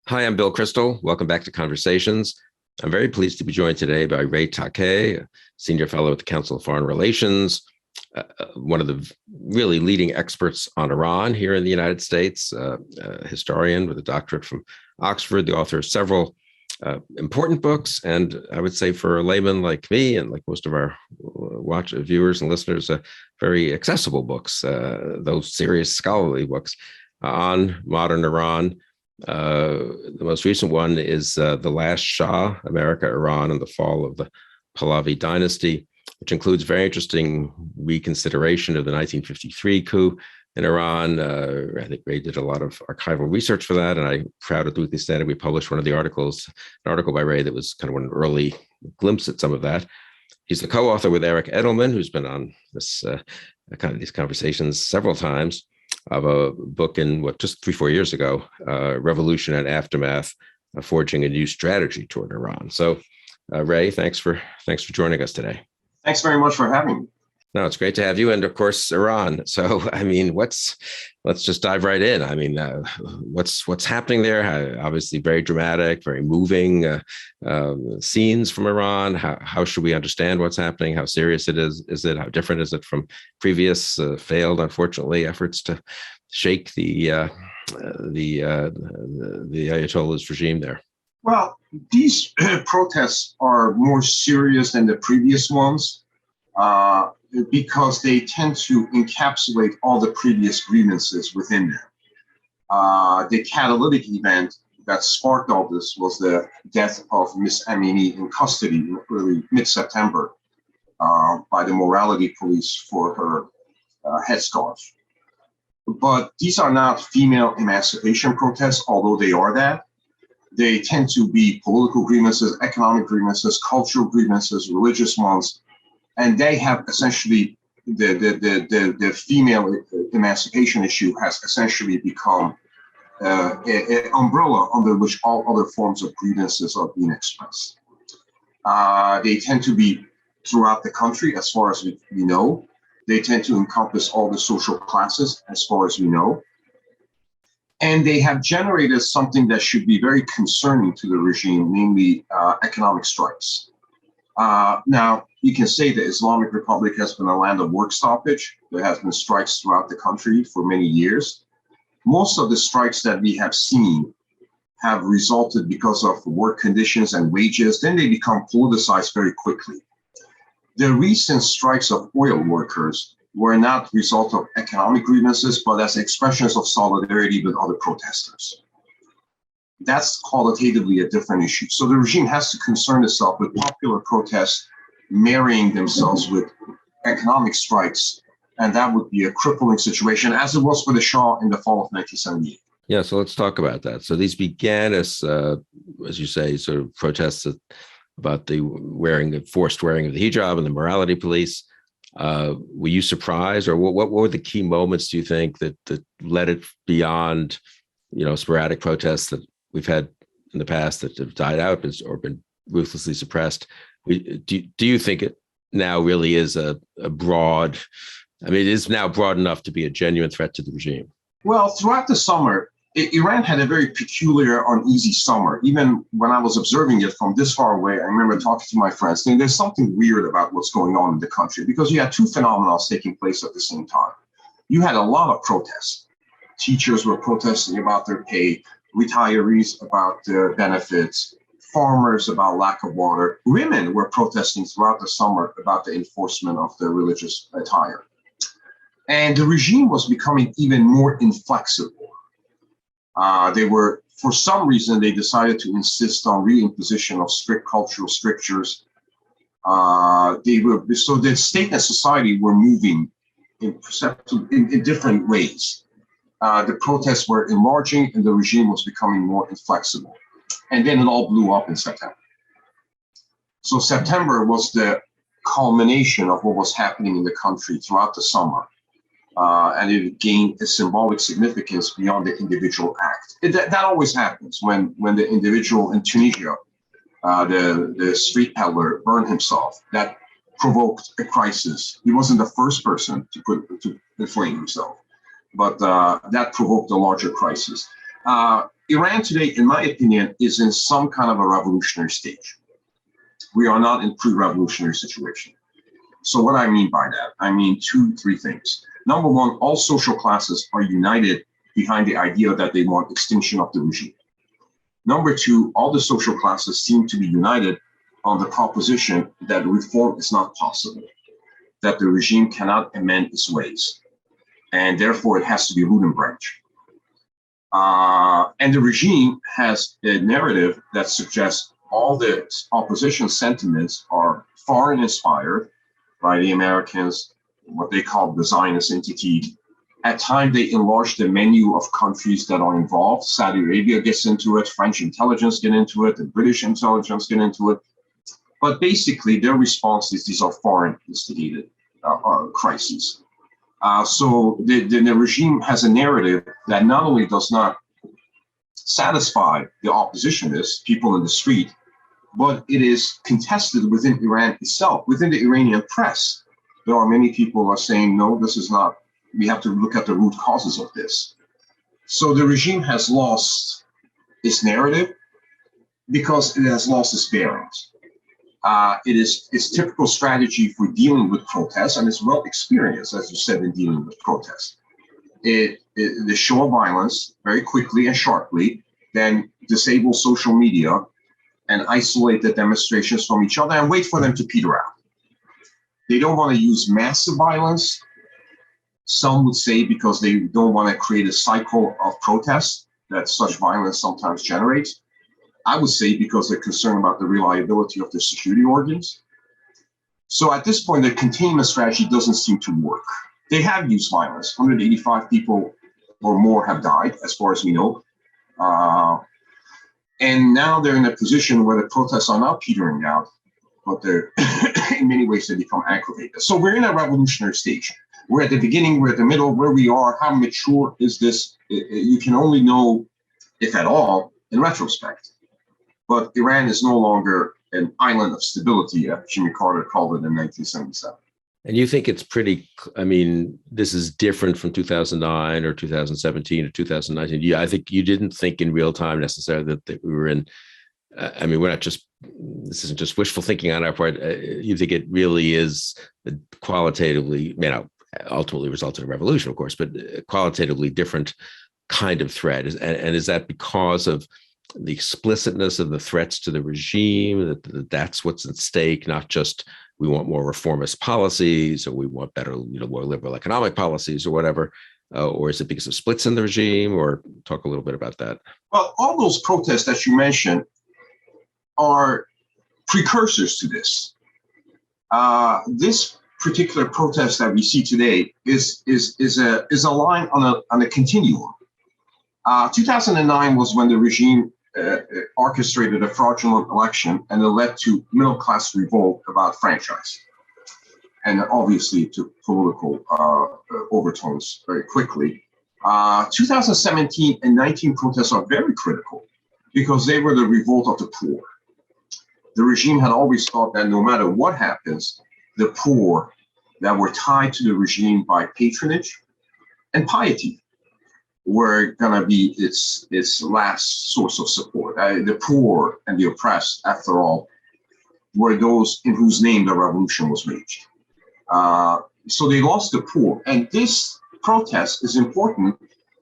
Hi, I'm Bill Kristol. Welcome back to Conversations. I'm very pleased to be joined today by Ray Takeyh, a senior fellow at the Council of Foreign Relations, one of the really leading experts on Iran here in the United States, a historian with a doctorate from Oxford, the author of several important books, and I would say for a layman like me and like most of our viewers and listeners, very accessible books, those serious scholarly books on modern Iran. The most recent one is The Last Shah, America, Iran, and the Fall of the Pahlavi Dynasty, which includes very interesting reconsideration of the 1953 coup in Iran. I think Ray did a lot of archival research for that, and I'm proud at the Weekly Standard we published one of the articles, an article by Ray that was kind of an early glimpse at some of that. He's the co-author with Eric Edelman, who's been on this kind of these conversations several times, of a book in just 3-4 years ago, Revolution and Aftermath, Forging a New Strategy Toward Iran. So, Ray, thanks for joining us today. Thanks very much for having me. No, it's great to have you, and of course, Iran. So, I mean, let's just dive right in. I mean, what's happening there? Obviously, very dramatic, very moving scenes from Iran. How should we understand what's happening? How serious it is? Is it how different is it from previous failed, unfortunately, efforts to shake the Ayatollah's regime there? Well, these protests are more serious than the previous ones. Because they tend to encapsulate all the previous grievances within them. The catalytic event that sparked all this was the death of Miss Amini in custody in early mid-September by the morality police for her headscarf. But these are not female emancipation protests, although they are that. They tend to be political grievances, economic grievances, cultural grievances, religious ones. And they have essentially, the female emancipation issue has essentially become an umbrella under which all other forms of grievances are being expressed. They tend to be throughout the country, as far as we know. They tend to encompass all the social classes, as far as we know. And they have generated something that should be very concerning to the regime, namely economic strikes. Now, you can say the Islamic Republic has been a land of work stoppage. There has been strikes throughout the country for many years. Most of the strikes that we have seen have resulted because of work conditions and wages. Then they become politicized very quickly. The recent strikes of oil workers were not the result of economic grievances, but as expressions of solidarity with other protesters. That's qualitatively a different issue. So the regime has to concern itself with popular protests marrying themselves with economic strikes, and that would be a crippling situation, as it was for the Shah in the fall of 1978. Yeah, so let's talk about that. So these began as you say, sort of protests about the forced wearing of the hijab and the morality police. Were you surprised, or what were the key moments, do you think, that led it beyond, sporadic protests that we've had in the past that have died out or been ruthlessly suppressed? Do you think it now really is a broad, it is now broad enough to be a genuine threat to the regime? Well, throughout the summer, Iran had a very peculiar, uneasy summer. Even when I was observing it from this far away, I remember talking to my friends, saying there's something weird about what's going on in the country, because you had two phenomena taking place at the same time. You had a lot of protests. Teachers were protesting about their pay, retirees about their benefits, farmers about lack of water. Women were protesting throughout the summer about the enforcement of their religious attire. And the regime was becoming even more inflexible. For some reason, they decided to insist on reimposition of strict cultural strictures. So the state and society were moving in different ways. The protests were enlarging and the regime was becoming more inflexible. And then it all blew up in September. So September was the culmination of what was happening in the country throughout the summer. And it gained a symbolic significance beyond the individual act. That always happens when the individual in Tunisia, the street peddler, burned himself. That provoked a crisis. He wasn't the first person to inflame himself, but that provoked a larger crisis. Iran today, in my opinion, is in some kind of a revolutionary stage. We are not in pre-revolutionary situation. So what I mean by that, I mean three things. Number one, all social classes are united behind the idea that they want extinction of the regime. Number two, all the social classes seem to be united on the proposition that reform is not possible, that the regime cannot amend its ways, and therefore it has to be root and branch. And the regime has a narrative that suggests all the opposition sentiments are foreign inspired by the Americans, what they call the Zionist entity. At times, they enlarge the menu of countries that are involved. Saudi Arabia gets into it, French intelligence get into it, the British intelligence get into it. But basically, their response is these are foreign instigated crises. So the regime has a narrative that not only does not satisfy the oppositionists, people in the street, but it is contested within Iran itself, within the Iranian press. There are many people who are saying, no, this is not, we have to look at the root causes of this. So the regime has lost its narrative because it has lost its bearings. It is its typical strategy for dealing with protests, and it's well experienced, as you said, in dealing with protests. They show violence very quickly and sharply, then disable social media and isolate the demonstrations from each other and wait for them to peter out. They don't want to use massive violence. Some would say because they don't want to create a cycle of protests that such violence sometimes generates. I would say because they're concerned about the reliability of their security organs. So at this point, the containment strategy doesn't seem to work. They have used violence. 185 people or more have died, as far as we know. And now they're in a position where the protests are not petering out, but they're in many ways they become aggravated. So we're in a revolutionary stage. We're at the beginning, we're at the middle, where we are, how mature is this? You can only know, if at all, in retrospect. But Iran is no longer an island of stability, as Jimmy Carter called it in 1977. And you think it's pretty, I mean, this is different from 2009 or 2017 or 2019. Yeah, I think you didn't think in real time necessarily that we were in, I mean, we're not just, this isn't just wishful thinking on our part. You think it really is qualitatively, ultimately resulted in a revolution, of course, but qualitatively different kind of threat. And is that because of the explicitness of the threats to the regime, that's what's at stake, not just we want more reformist policies or we want better, more liberal economic policies or whatever, or is it because of splits in the regime? Or talk a little bit about that. Well, all those protests that you mentioned are precursors to this. This particular protest that we see today is a line on a continuum. 2009 was when the regime orchestrated a fraudulent election, and it led to middle-class revolt about franchise, and obviously to political overtones very quickly. 2017 and 19 protests are very critical because they were the revolt of the poor. The regime had always thought that no matter what happens, the poor that were tied to the regime by patronage and piety were going to be its last source of support. The poor and the oppressed, after all, were those in whose name the revolution was waged. So they lost the poor. And this protest is important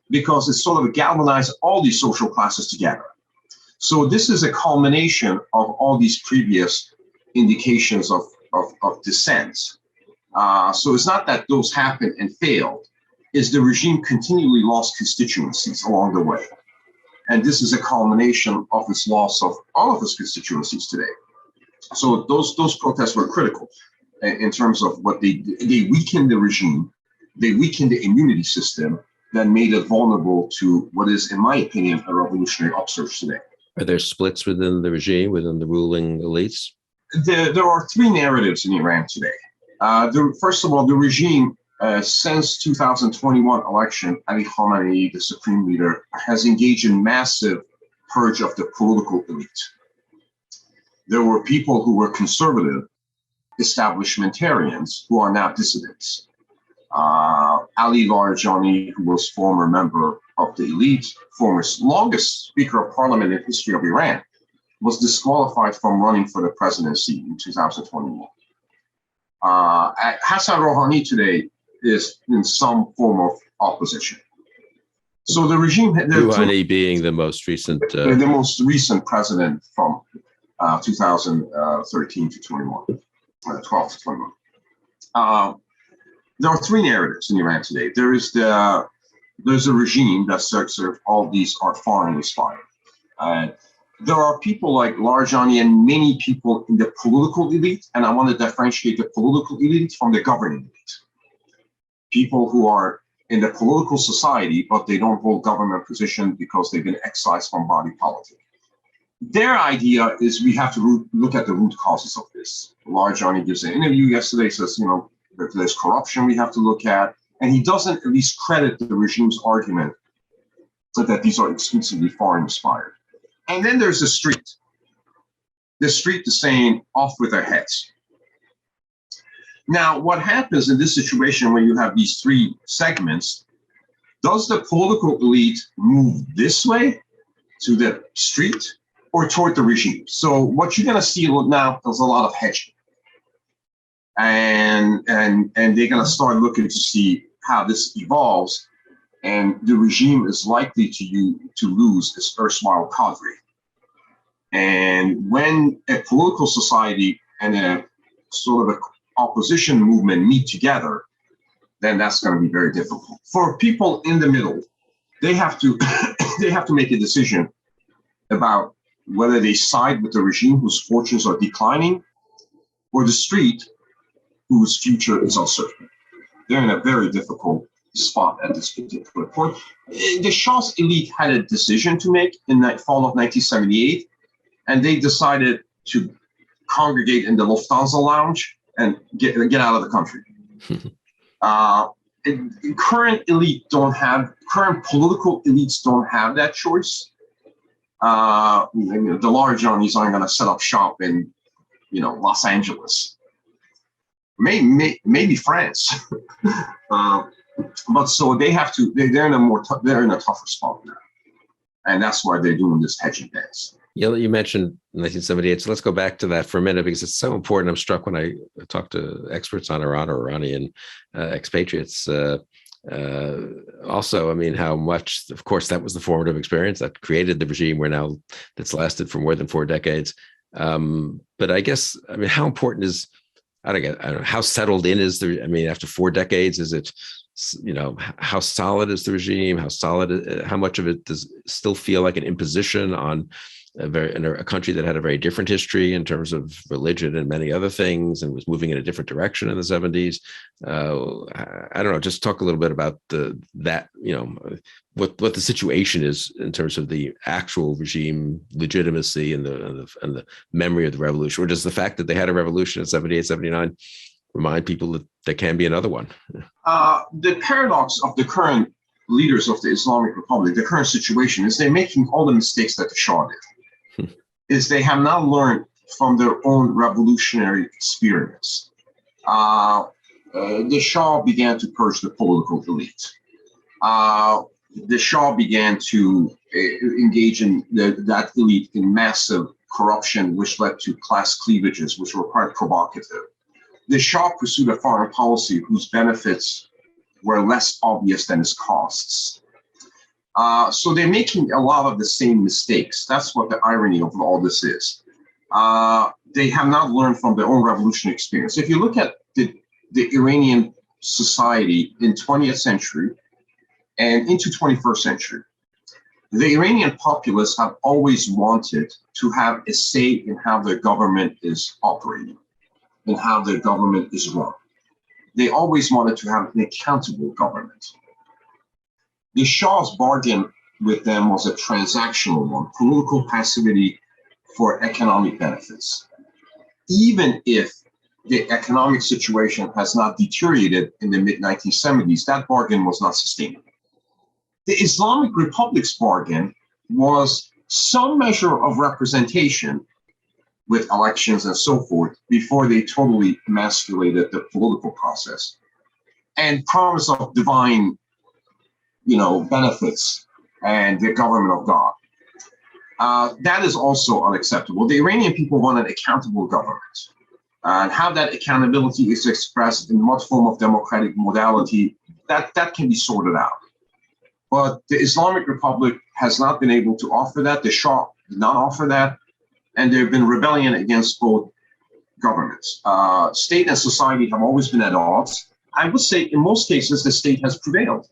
because it sort of galvanized all these social classes together. So this is a culmination of all these previous indications of dissent. So it's not that those happened and failed. Is the regime continually lost constituencies along the way. And this is a culmination of its loss of all of its constituencies today. So those protests were critical in terms of what they weakened the regime, they weakened the immunity system that made it vulnerable to what is, in my opinion, a revolutionary upsurge today. Are there splits within the regime, within the ruling elites? There are three narratives in Iran today. First of all, the regime, since 2021 election, Ali Khamenei, the supreme leader, has engaged in massive purge of the political elite. There were people who were conservative establishmentarians who are now dissidents. Ali Larijani, who was former member of the elite, former longest Speaker of Parliament in history of Iran, was disqualified from running for the presidency in 2021. Hassan Rouhani today is in some form of opposition. So the regime, Rouhani being the most recent, the most recent president from 2013 to 21, 12 to 21. There are three narratives in Iran today. There's a regime that says all these are foreign inspired. There are people like Larijani and many people in the political elite, and I want to differentiate the political elite from the governing elite. People who are in the political society, but they don't hold government position because they've been excised from body politic. Their idea is we have to look at the root causes of this. Larijani gives an interview yesterday, says, there's corruption we have to look at, and he doesn't at least credit the regime's argument that these are exclusively foreign inspired. And then there's the street. The street is saying off with their heads. Now, what happens in this situation when you have these three segments, does the political elite move this way to the street or toward the regime? So what you're going to see now is a lot of hedging. And they're going to start looking to see how this evolves. And the regime is likely to lose its erstwhile cadre. And when a political society and a sort of a opposition movement meet together, then that's going to be very difficult. For people in the middle, they have to make a decision about whether they side with the regime whose fortunes are declining or the street whose future is uncertain. They're in a very difficult spot at this particular point. The Shah's elite had a decision to make in the fall of 1978, and they decided to congregate in the Lufthansa lounge and get out of the country. Current political elites don't have that choice. The Larijanis aren't going to set up shop in, Los Angeles. Maybe France. But so they have to. They're in a tougher spot now, and that's why they're doing this hedging dance. Yeah, you mentioned 1978, so let's go back to that for a minute because it's so important. I'm struck when I talk to experts on Iran or Iranian expatriates. Also, how much, of course, that was the formative experience that created the regime that's lasted for more than 4 decades. But I guess, how important is, I don't know, how settled in is after 4 decades, is it, how solid is the regime? How much of it does still feel like an imposition on a country that had a very different history in terms of religion and many other things and was moving in a different direction in the 70s? I don't know, just talk a little bit about what the situation is in terms of the actual regime legitimacy and the memory of the revolution, or does the fact that they had a revolution in 78, 79 remind people that there can be another one? The paradox of the current leaders of the Islamic Republic, the current situation, is they're making all the mistakes that the Shah did. Is they have not learned from their own revolutionary experience. The Shah began to purge the political elite. The Shah began to engage in that elite in massive corruption, which led to class cleavages, which were quite provocative. The Shah pursued a foreign policy whose benefits were less obvious than its costs. So they're making a lot of the same mistakes. That's what the irony of all this is. They have not learned from their own revolutionary experience. If you look at the Iranian society in 20th century and into 21st century, the Iranian populace have always wanted to have a say in how their government is operating and how their government is run. They always wanted to have an accountable government. The Shah's bargain with them was a transactional one, political passivity for economic benefits. Even if the economic situation has not deteriorated in the mid-1970s, that bargain was not sustainable. The Islamic Republic's bargain was some measure of representation with elections and so forth before they totally emasculated the political process. and promise of divine, benefits and the government of God. That is also unacceptable. The Iranian people want an accountable government. And how that accountability is expressed in what form of democratic modality, that can be sorted out. But the Islamic Republic has not been able to offer that. The Shah did not offer that. And there have been rebellion against both governments. State and society have always been at odds. I would say in most cases, the state has prevailed.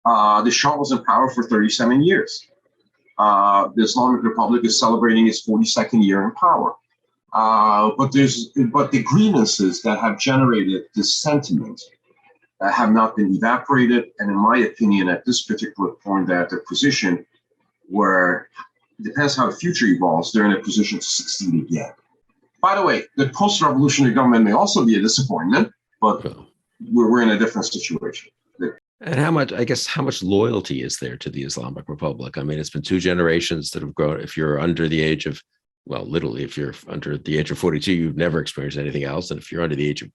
The Shah was in power for 37 years. The Islamic Republic is celebrating its 42nd year in power. But the grievances that have generated this sentiment have not been evaporated. And in my opinion, at this particular point, they're at a position where it depends how the future evolves, they're in a position to succeed again. By the way, the post-revolutionary government may also be a disappointment, but we're in a different situation. And how much loyalty is there to the Islamic Republic? I mean, it's been 2 generations that have grown. If you're under the age of, literally, if you're under the age of 42, you've never experienced anything else. And if you're under the age of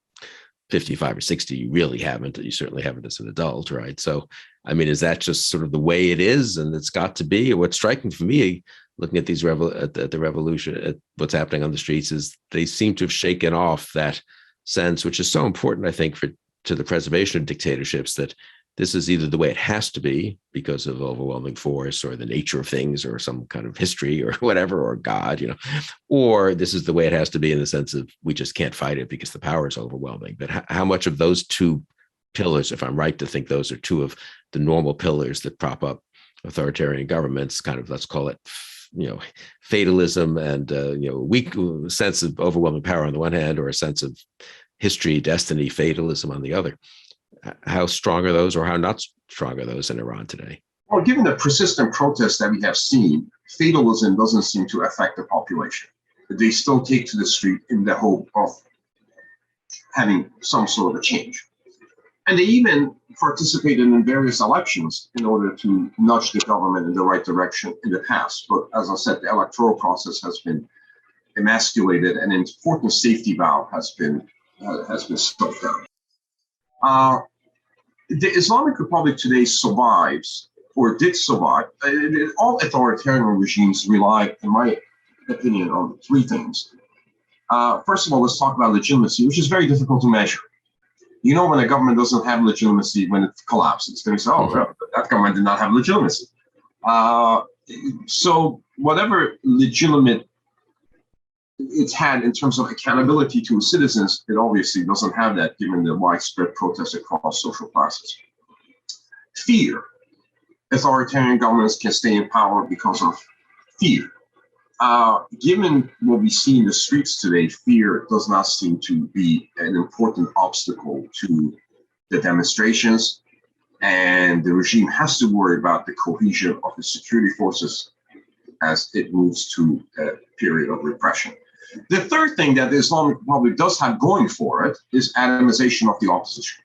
55 or 60, you really haven't. You certainly haven't as an adult, right? So, I mean, is that just sort of the way it is and it's got to be? What's striking for me, looking at these at the revolution, at what's happening on the streets, is they seem to have shaken off that sense, which is so important, I think, to the preservation of dictatorships, that this is either the way it has to be because of overwhelming force or the nature of things or some kind of history or whatever, or God, or this is the way it has to be in the sense of we just can't fight it because the power is overwhelming. But how much of those 2 pillars, if I'm right to think those are 2 of the normal pillars that prop up authoritarian governments, kind of, let's call it, fatalism and, weak sense of overwhelming power on the one hand, or a sense of history, destiny, fatalism on the other. How strong are those, or how not strong are those in Iran today? Well, given the persistent protests that we have seen, fatalism doesn't seem to affect the population. They still take to the street in the hope of having some sort of a change. And they even participated in various elections in order to nudge the government in the right direction in the past. But as I said, the electoral process has been emasculated, and an important safety valve has been stuck down. The Islamic Republic today survives, or did survive. All authoritarian regimes rely, in my opinion, on 3 things. First of all, let's talk about legitimacy, which is very difficult to measure. When a government doesn't have legitimacy when it collapses, then you say, that government did not have legitimacy. So whatever legitimate it's had in terms of accountability to citizens, it obviously doesn't have that given the widespread protests across social classes. Fear. Authoritarian governments can stay in power because of fear. Given what we see in the streets today, fear does not seem to be an important obstacle to the demonstrations, and the regime has to worry about the cohesion of the security forces as it moves to a period of repression. The third thing that the Islamic Republic does have going for it is atomization of the opposition.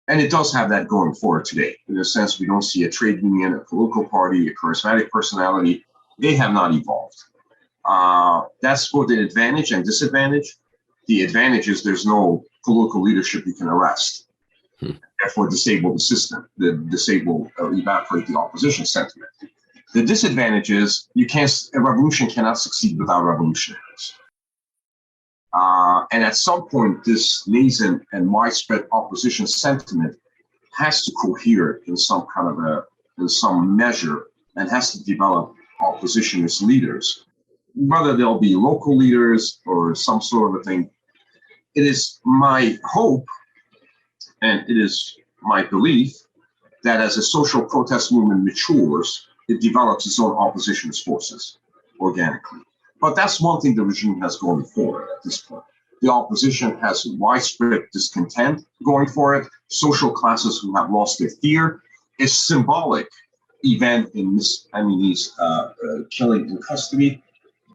And it does have that going for it today. In a sense, we don't see a trade union, a political party, a charismatic personality. They have not evolved. That's both an advantage and disadvantage. The advantage is there's no political leadership you can arrest, therefore disable the system, evaporate the opposition sentiment. The disadvantage is a revolution cannot succeed without revolutionaries. And at some point, this nascent and widespread opposition sentiment has to cohere in some measure, and has to develop oppositionist leaders, whether they'll be local leaders or some sort of a thing. It is my hope, and it is my belief, that as a social protest movement matures, it develops its own oppositionist forces organically. But that's one thing the regime has going for it at this point. The opposition has widespread discontent going for it. Social classes who have lost their fear. A symbolic event in Mahsa Amini's killing in custody,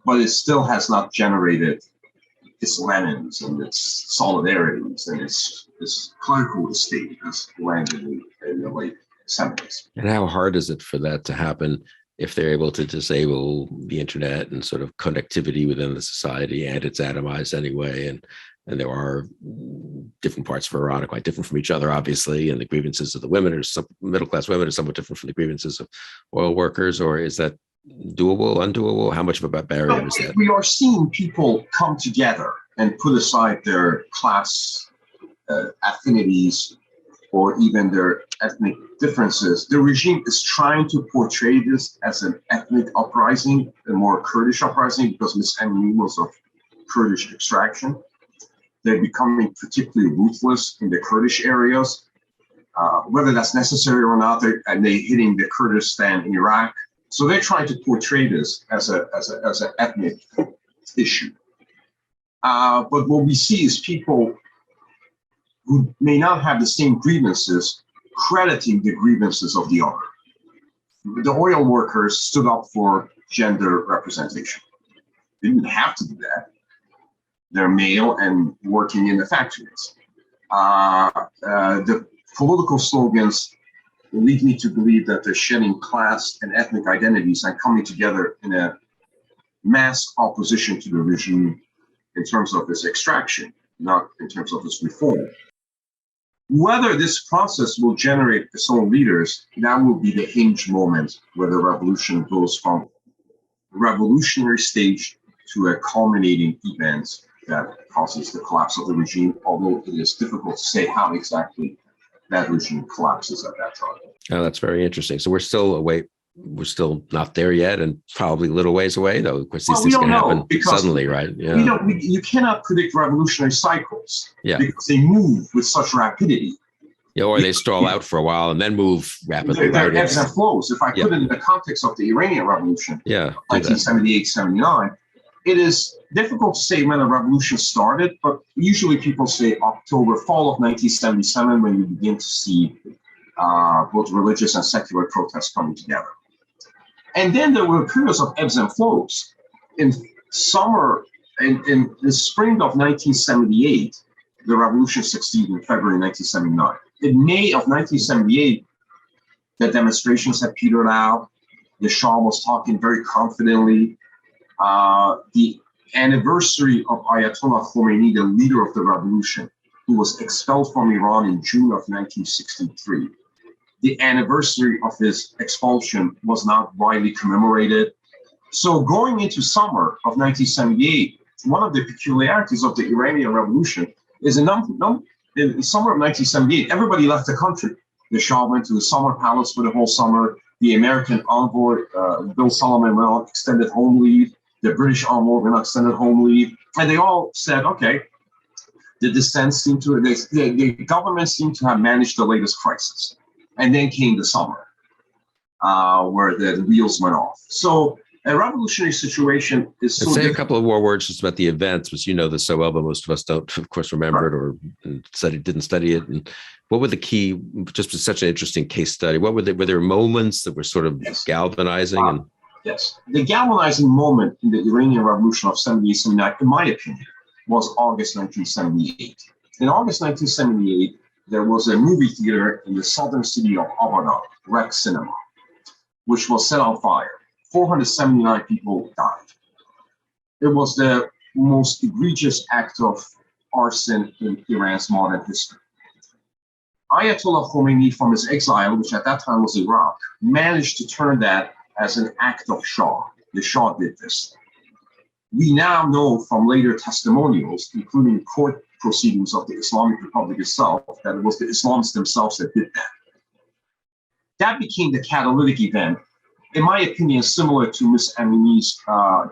but it still has not generated its Lenins and its solidarities and its clerical estate has landed in the late 70s. And how hard is it for that to happen if they're able to disable the internet and sort of connectivity within the society, and it's atomized anyway? And and there are different parts of Iran are quite different from each other, obviously, and the grievances of the women or some middle-class women are somewhat different from the grievances of oil workers? Or is that doable, undoable? How much of a barrier is that? We are seeing people come together and put aside their class affinities or even their ethnic differences. The regime is trying to portray this as an ethnic uprising, a more Kurdish uprising, because Ms. Amini was of Kurdish extraction. They're becoming particularly ruthless in the Kurdish areas. Whether that's necessary or not, they're hitting the Kurdistan in Iraq. So they're trying to portray this as an ethnic issue. But what we see is people who may not have the same grievances crediting the grievances of the other. The oil workers stood up for gender representation. They didn't have to do that. They're male and working in the factories. The political slogans lead me to believe that they're shedding class and ethnic identities and coming together in a mass opposition to the regime in terms of its extraction, not in terms of its reform. Whether this process will generate its own leaders, that will be the hinge moment where the revolution goes from revolutionary stage to a culminating event that causes the collapse of the regime, although it is difficult to say how exactly that regime collapses at that time. Oh, that's very interesting. So we're still away. We're still not there yet, and probably a little ways away, though. Of course, these things can happen suddenly, right? Yeah. You cannot predict revolutionary cycles because they move with such rapidity. Yeah, or they stall out for a while and then move rapidly. There are ebbs and flows. If I put it in the context of the Iranian Revolution, 1978-79, it is difficult to say when a revolution started, but usually people say fall of 1977, when you begin to see both religious and secular protests coming together. And then there were periods of ebbs and flows. In the spring of 1978, the revolution succeeded in February 1979. In May of 1978, the demonstrations had petered out. The Shah was talking very confidently. The anniversary of Ayatollah Khomeini, the leader of the revolution, who was expelled from Iran in June of 1963, the anniversary of his expulsion was not widely commemorated. So going into summer of 1978, one of the peculiarities of the Iranian Revolution is in summer of 1978, everybody left the country. The Shah went to the summer palace for the whole summer. The American envoy, Bill Solomon, went on extended home leave. The British envoy went on extended home leave. And they all said, okay, the government seemed to have managed the latest crisis. And then came the summer, where the wheels went off. So a revolutionary situation is so say a couple of more words just about the events, which you know this so well, but most of us don't, of course, remember it or didn't study it. And what were the key, just such an interesting case study? Were there moments that were sort of galvanizing? Yes. The galvanizing moment in the Iranian Revolution of 78-79, in my opinion, was August 1978. In August 1978, there was a movie theater in the southern city of Abadan, Rex Cinema, which was set on fire. 479 people died. It was the most egregious act of arson in Iran's modern history. Ayatollah Khomeini, from his exile, which at that time was Iraq, managed to turn that as an act of Shah. The Shah did this. We now know from later testimonials, including court proceedings of the Islamic Republic itself, that it was the Islamists themselves that did that. That became the catalytic event, in my opinion, similar to Ms. Amini's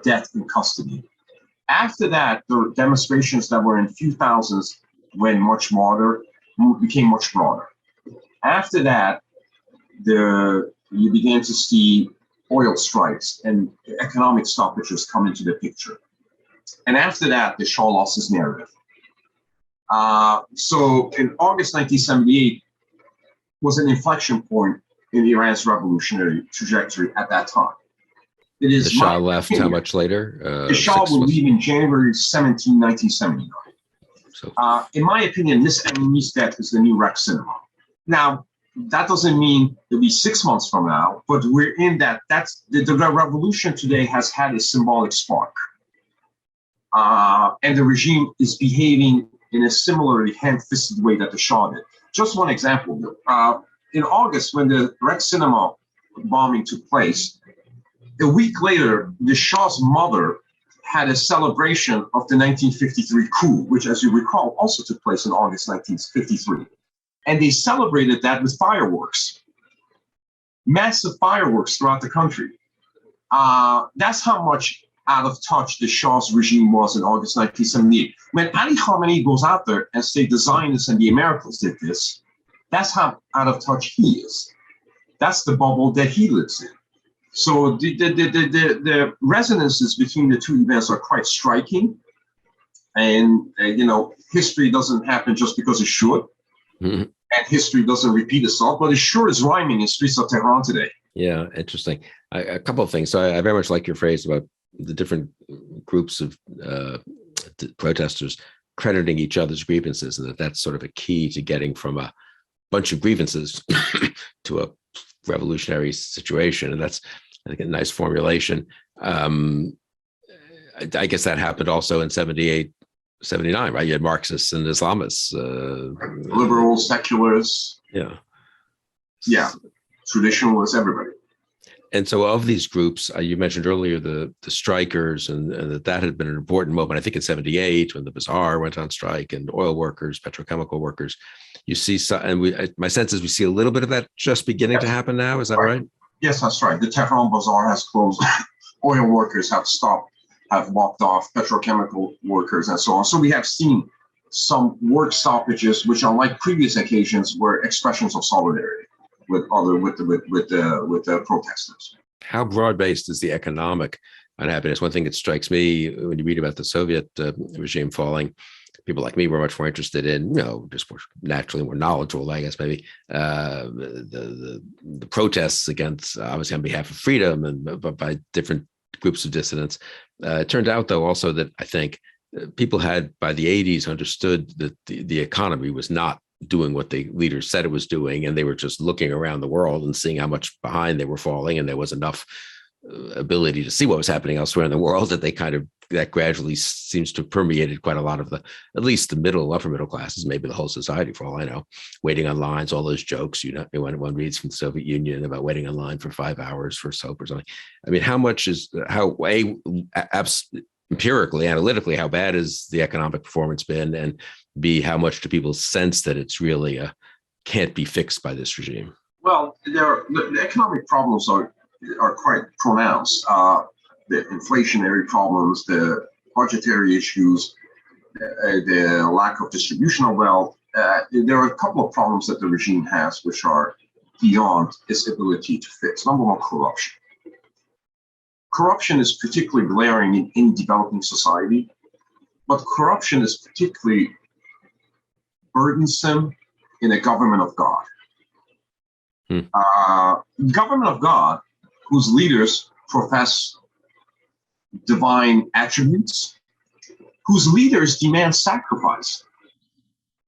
death in custody. After that, the demonstrations that were in few thousands became much broader. After that, you began to see oil strikes and economic stoppages come into the picture. And after that, the Shah lost his narrative. So in August 1978 was an inflection point in Iran's revolutionary trajectory at that time. It is the Shah left how much later? The Shah will leave in January 17, 1979. So, in my opinion, Ms. Amini's death is the new Rex Cinema. Now, that doesn't mean it'll be 6 months from now, but we're in that. That's the revolution today has had a symbolic spark. and the regime is behaving in a similarly ham-fisted way that the Shah did. Just one example. In August, when the Rex Cinema bombing took place, a week later, the Shah's mother had a celebration of the 1953 coup, which, as you recall, also took place in August 1953. And they celebrated that with fireworks, massive fireworks throughout the country. That's how much out of touch the Shah's regime was in August 1978. When Ali Khamenei goes out there and say the Zionists and the Americans did this, that's how out of touch he is. That's the bubble that he lives in. So the resonances between the two events are quite striking. And, history doesn't happen just because it should. Mm-hmm. And history doesn't repeat itself, but it sure is rhyming in streets of Tehran today. Yeah, interesting. A couple of things. So I very much like your phrase about the different groups of protesters crediting each other's grievances, and that's sort of a key to getting from a bunch of grievances to a revolutionary situation. And that's, I think, a nice formulation. I guess that happened also in 78, 79, right? You had Marxists and Islamists. Liberals, secularists. Yeah. Yeah. Traditionalists, everybody. And so of these groups, you mentioned earlier the strikers, and that had been an important moment, I think in 78, when the Bazaar went on strike, and oil workers, petrochemical workers. You see, and my sense is we see a little bit of that just beginning to happen now. Is that right? Yes, that's right. The Tehran Bazaar has closed. Oil workers have stopped, have walked off, petrochemical workers, and so on. So we have seen some work stoppages, which, unlike previous occasions, were expressions of solidarity with the protesters. How broad-based is the economic unhappiness? One thing that strikes me when you read about the Soviet regime falling, people like me were much more interested in, just more naturally more knowledgeable, I guess, maybe the protests against, obviously on behalf of freedom, and by different groups of dissidents. It turned out, though, also that I think people had, by the 80s, understood that the economy was not doing what the leaders said it was doing, and they were just looking around the world and seeing how much behind they were falling, and there was enough ability to see what was happening elsewhere in the world that gradually seems to have permeated quite a lot of at least the upper middle classes, maybe the whole society for all I know. Waiting on lines, all those jokes, when one reads from the Soviet Union about waiting on line for 5 hours for soap or something. I mean, empirically, analytically, how bad has the economic performance been, and B, how much do people sense that it's really can't be fixed by this regime? Well, the economic problems are quite pronounced. The inflationary problems, the budgetary issues, the lack of distribution of wealth. There are a couple of problems that the regime has which are beyond its ability to fix. Number one, corruption. Corruption is particularly glaring in any developing society, but corruption is particularly burdensome in a government of God. Government of God, whose leaders profess divine attributes, whose leaders demand sacrifice.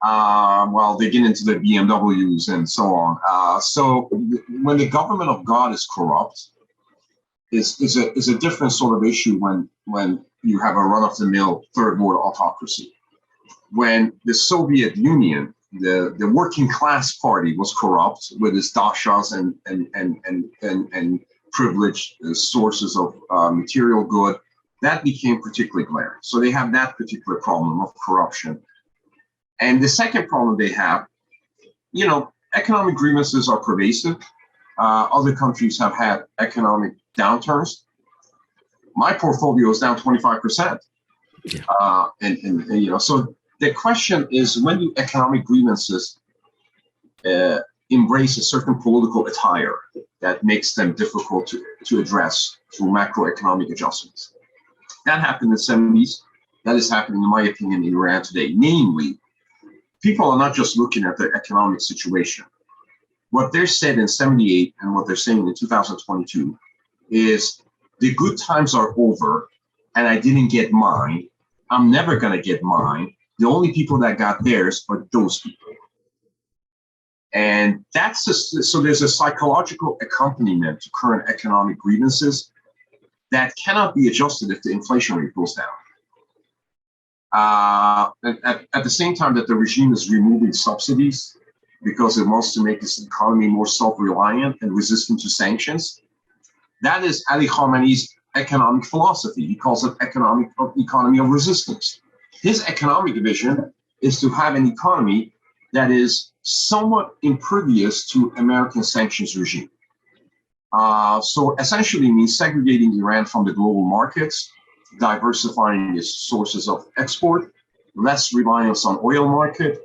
They get into the BMWs and so on. So when the government of God is corrupt, is a different sort of issue when you have a run-of-the-mill third world autocracy. When the Soviet Union, the working class party, was corrupt with its dashas and privileged sources of material good, that became particularly glaring. So they have that particular problem of corruption. And the second problem they have, economic grievances are pervasive. Other countries have had economic downturns. My portfolio is down 25%. So the question is, when do economic grievances embrace a certain political attire that makes them difficult to address through macroeconomic adjustments? That happened in the 70s. That is happening, in my opinion, in Iran today. Namely, people are not just looking at their economic situation. What they're said in 78 and what they're saying in 2022 is the good times are over and I didn't get mine. I'm never going to get mine. The only people that got theirs are those people. And so there's a psychological accompaniment to current economic grievances that cannot be adjusted if the inflation rate goes down. And at the same time that the regime is removing subsidies because it wants to make its economy more self-reliant and resistant to sanctions. That is Ali Khamenei's economic philosophy. He calls it economy of resistance. His economic vision is to have an economy that is somewhat impervious to American sanctions regime. So essentially means segregating Iran from the global markets, diversifying its sources of export, less reliance on oil market,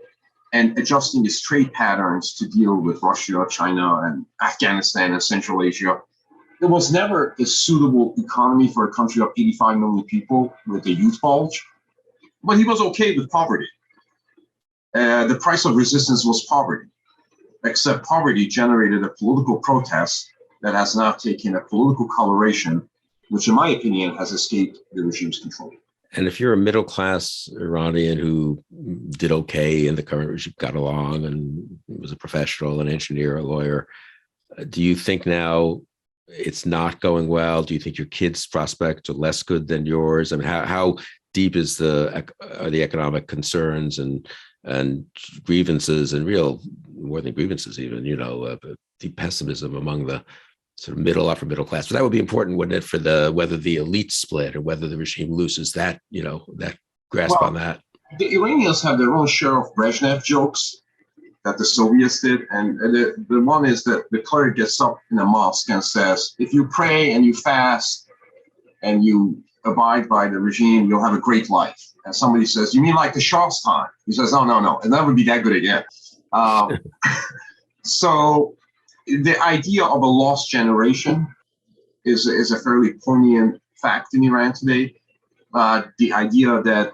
and adjusting its trade patterns to deal with Russia, China, and Afghanistan and Central Asia. It was never a suitable economy for a country of 85 million people with a youth bulge, but he was okay with poverty. The price of resistance was poverty, except poverty generated a political protest that has now taken a political coloration, which in my opinion has escaped the regime's control. And if you're a middle-class Iranian who did okay in the current regime, got along and was a professional, an engineer, a lawyer, do you think now it's not going well? Do you think your kids' prospects are less good than yours? I mean, how deep is are the economic concerns and grievances and real, more than grievances even, deep pessimism among the sort of upper middle class? But that would be important, wouldn't it, for whether the elite split or whether the regime loses that, that grasp on that? The Iranians have their own share of Brezhnev jokes that the Soviets did. And the one is that the cleric gets up in a mosque and says, if you pray and you fast and you abide by the regime, you'll have a great life. And somebody says, you mean like the Shah's time? He says, no, it never be that good again. So the idea of a lost generation is a fairly poignant fact in Iran today. The idea that,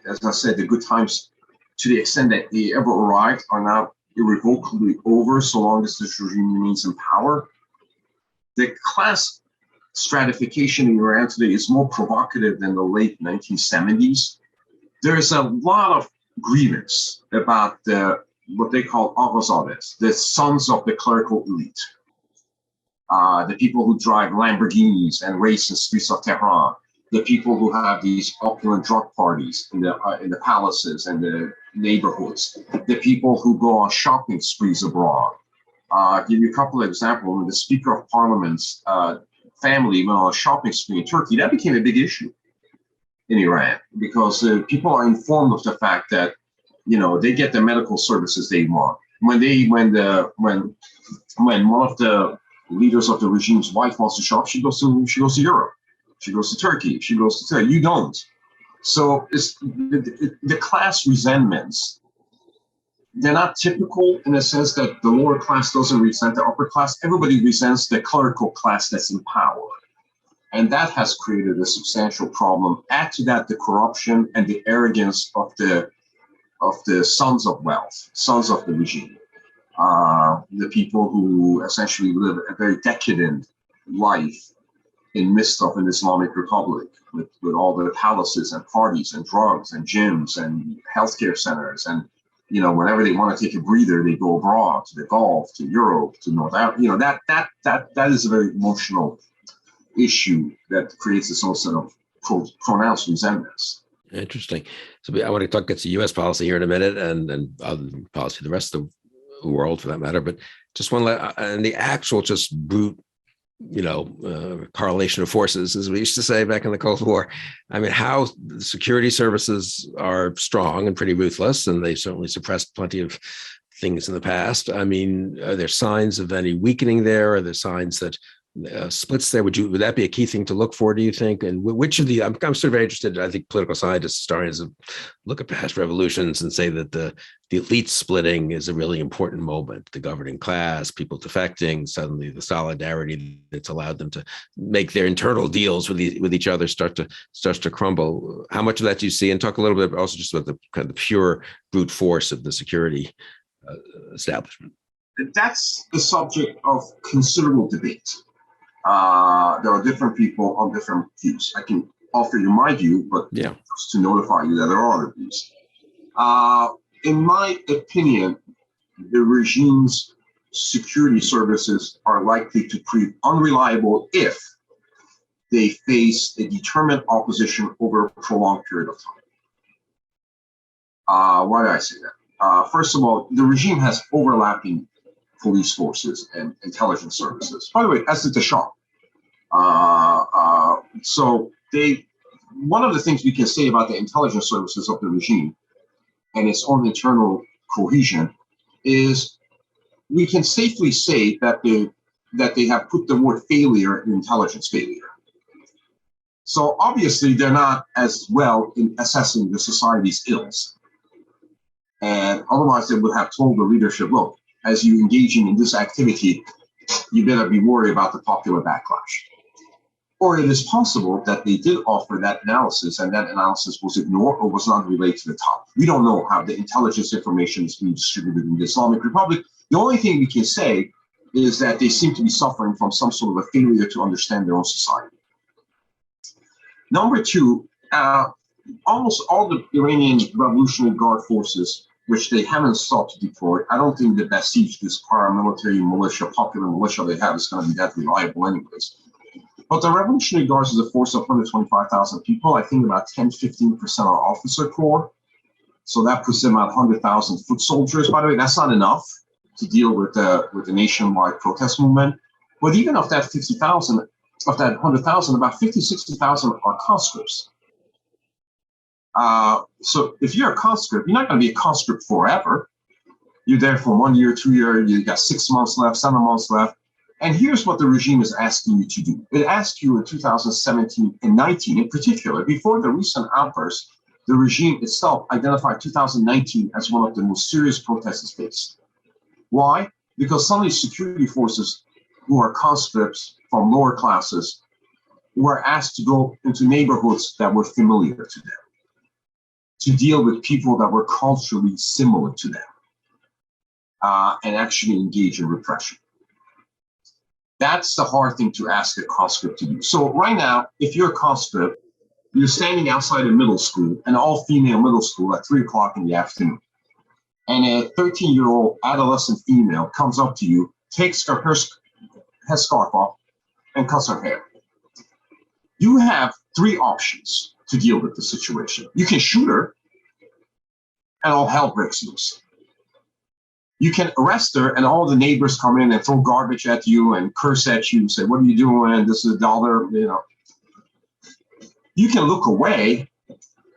as I said, the good times, to the extent that they ever arrived, are now irrevocably over so long as this regime remains in power. The class stratification in Iran today is more provocative than the late 1970s. There is a lot of grievance about what they call Aghazadehs, the sons of the clerical elite, the people who drive Lamborghinis and race in the streets of Tehran, the people who have these opulent drug parties in the palaces and the neighborhoods, the people who go on shopping sprees abroad. I'll give you a couple of examples. When the Speaker of Parliament's family went on a shopping spree in Turkey, that became a big issue in Iran because people are informed of the fact that they get the medical services they want. When one of the leaders of the regime's wife wants to shop, she goes to Europe. She goes to Turkey. She goes to Turkey. You don't. So it's the class resentments. They're not typical in the sense that the lower class doesn't resent the upper class. Everybody resents the clerical class that's in power. And that has created a substantial problem. Add to that the corruption and the arrogance of the sons of wealth, sons of the regime. The people who essentially live a very decadent life in midst of an Islamic Republic with all the palaces and parties and drugs and gyms and healthcare centers. And, whenever they want to take a breather, they go abroad to the Gulf, to Europe, to North Africa. That is a very emotional issue that creates this whole set of pronounced resentments. Interesting. So I want to get to U.S. policy here in a minute and policy of the rest of the world for that matter. But just and the actual just brute, correlation of forces, as we used to say back in the Cold War. I mean, how the security services are strong and pretty ruthless, and they certainly suppressed plenty of things in the past. I mean, are there signs of any weakening there? Are there signs that splits there? Would that be a key thing to look for, do you think? And which of the, I'm sort of very interested, I think political scientists, historians look at past revolutions and say that the elite splitting is a really important moment. The governing class, people defecting, suddenly the solidarity that's allowed them to make their internal deals with each other starts to crumble. How much of that do you see? And talk a little bit also just about the kind of the pure brute force of the security establishment. That's the subject of considerable debate. There are different people on different views. I can offer you my view, but just to notify you that there are other views. In my opinion, the regime's security services are likely to prove unreliable if they face a determined opposition over a prolonged period of time. Why did I say that? First of all, the regime has overlapping police forces and intelligence services. By the way, as did the Shah. So one of the things we can say about the intelligence services of the regime and its own internal cohesion is we can safely say that they have put the word failure in intelligence failure. So obviously they're not as well in assessing the society's ills. And otherwise they would have told the leadership, look, as you engaging in this activity, you better be worried about the popular backlash. Or it is possible that they did offer that analysis and that analysis was ignored or was not relayed to the top. We don't know how the intelligence information is being distributed in the Islamic Republic. The only thing we can say is that they seem to be suffering from some sort of a failure to understand their own society. Number two, almost all the Iranian Revolutionary Guard forces, which they haven't sought to deploy, I don't think the Basij, this paramilitary militia, popular militia they have, is going to be that reliable anyways. But the Revolutionary Guards is a force of 125,000 people. I think about 10-15% are officer corps. So that puts them at 100,000 foot soldiers. By the way, that's not enough to deal with the nationwide protest movement. But even of that 50,000, of that 100,000, about 50-60,000 are conscripts. So if you're a conscript, you're not going to be a conscript forever. You're there for 1 year, 2 years, you got 6 months left, 7 months left. And here's what the regime is asking you to do. It asked you in 2017 and 19 in particular, before the recent outburst, the regime itself identified 2019 as one of the most serious protests it faced. Why? Because some of these security forces who are conscripts from lower classes were asked to go into neighborhoods that were familiar to them, to deal with people that were culturally similar to them, and actually engage in repression. That's the hard thing to ask a conscript to do. So right now, if you're a conscript, you're standing outside a middle school, an all-female middle school at 3 o'clock in the afternoon. And a 13-year-old adolescent female comes up to you, takes her headscarf off, and cuts her hair. You have 3 options to deal with the situation. You can shoot her, and all hell breaks loose. You can arrest her, and all the neighbors come in and throw garbage at you and curse at you and say, what are you doing? This is $1, you know. You can look away.